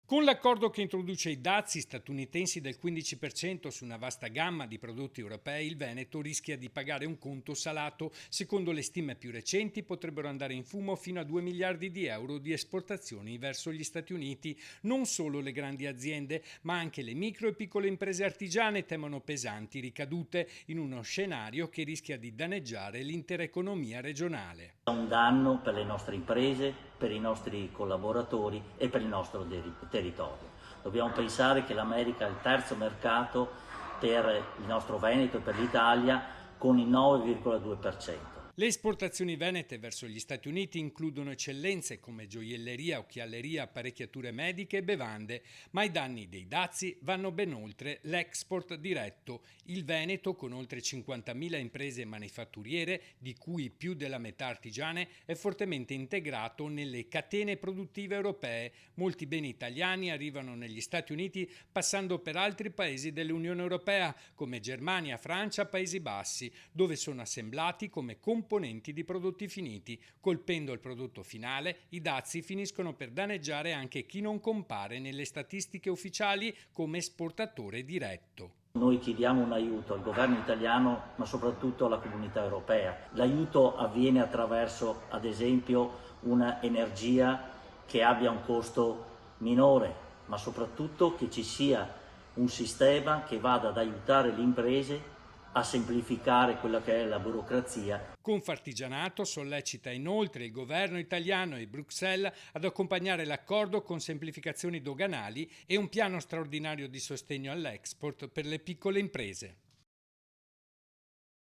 Con l'accordo che introduce i dazi statunitensi del 15% su una vasta gamma di prodotti europei, il Veneto rischia di pagare un conto salato. Secondo le stime più recenti potrebbero andare in fumo fino a 2 miliardi di euro di esportazioni verso gli Stati Uniti. Non solo le grandi aziende, ma anche le micro e piccole imprese artigiane temono pesanti ricadute in uno scenario che rischia di danneggiare l'intera economia regionale. Un danno per le nostre imprese, per i nostri collaboratori e per il nostro territorio. Dobbiamo pensare che l'America è il terzo mercato per il nostro Veneto e per l'Italia con il 9,2%. Le esportazioni venete verso gli Stati Uniti includono eccellenze come gioielleria, occhialeria, apparecchiature mediche e bevande, ma i danni dei dazi vanno ben oltre l'export diretto. Il Veneto, con oltre 50.000 imprese manifatturiere, di cui più della metà artigiane, è fortemente integrato nelle catene produttive europee. Molti beni italiani arrivano negli Stati Uniti passando per altri paesi dell'Unione Europea, come Germania, Francia, Paesi Bassi, dove sono assemblati come componenti di prodotti finiti. Colpendo il prodotto finale, i dazi finiscono per danneggiare anche chi non compare nelle statistiche ufficiali come esportatore diretto. Noi chiediamo un aiuto al governo italiano, ma soprattutto alla comunità europea. L'aiuto avviene attraverso, ad esempio, un'energia che abbia un costo minore, ma soprattutto che ci sia un sistema che vada ad aiutare le imprese a semplificare quella che è la burocrazia. Confartigianato sollecita inoltre il governo italiano e Bruxelles ad accompagnare l'accordo con semplificazioni doganali e un piano straordinario di sostegno all'export per le piccole imprese.